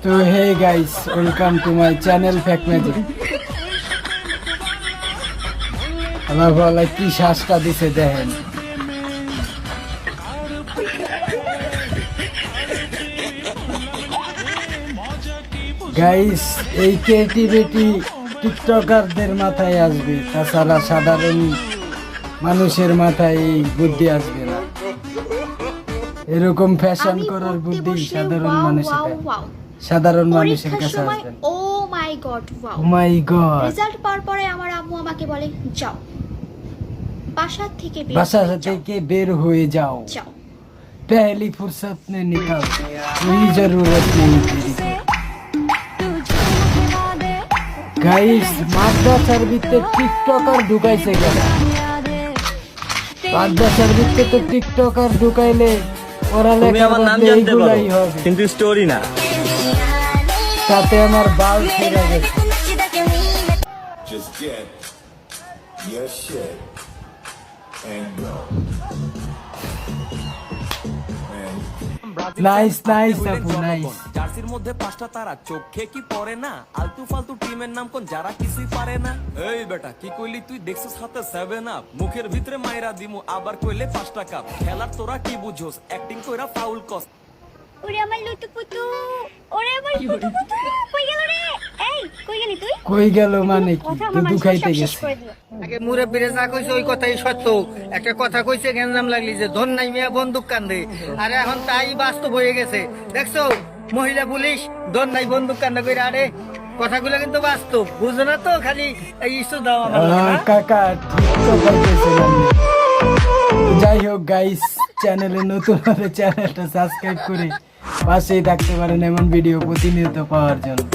তো hey guys, welcome to my channel fact magic. আমার বলে কি শ্বাসটা দিছে দেখেন। গাইস, এই ক্রিয়েটিভিটি টিকটকারদের মাথায় আসবে, তাছাড়া সাধারণ মানুষের মাথায় এই বুদ্ধি আসবে না। এরকম ফ্যাশন করার বুদ্ধি সাধারণ মানুষের কাছে আসবে। ও মাই গড, ওয়াও, ও মাই গড। রেজাল্ট পাওয়ার পরে আমার আম্মু আমাকে বলে যাও বাসা থেকে বের হয়ে যাও, যাও। पहली फुर्सत में निकल, कोई जरूरत नहीं तेरी। गाइस, মাদ্রাসার ভিতরে টিকটকার ঢুকাইছে কেন? মাদ্রাসার ভিতরে তো টিকটকার ঢুকাইলে তুমি আমার নাম জানতে পারো কিন্তু স্টোরি না। তাতে আমার বাল ছিঁড়ে গেছে। Just get your shit and go. Nice nice আপু, নাইস। জার্সির মধ্যে 5টা তারা, চোখে কি পড়ে না? আলতু ফালতু টিমের নাম কোন যারা কিছুই পারে না। এই বেটা কি কইলি তুই? দেখছিস হাতে 7 আপ, মুখের ভিতরে মাইরা দিমু, আবার কইলে 5টা কাপ। খেলার তোরা কি বুঝোস? অ্যাক্টিং কইরা ফাউল কস। ওরে আমার লুতুপুতু, ওরে আমার লুতুপুতু, কই গেল রে? এই কই গেলি তুই? কই গেল মানে কি? তুই দুখাইতে গেছিস। আগে মুরব্বীরা যা কইছে ওই কথাই সত্য। একটা কথা কইছে গেঞ্জাম লাগলি যে ধন নাই মিয়া বন্দুক কান্দে, আর এখন তাই বাস্তব হয়ে গেছে। দেখছো মহিলা পুলিশ ধন নাই বন্দুক কান্দে কইরা, আরে কথাগুলো কিন্তু বাস্তব, বুঝো না তো? খালি এই ইস্যু দাও আমার কাকা, ঠিক তো বলতেছিলাম। যাই হোক গাইস, চ্যানেলে নতুন হলে চ্যানেলটা সাবস্ক্রাইব করে পাশেই থাকতে পারেন এমন ভিডিও প্রতিনিয়ত পাওয়ার জন্য।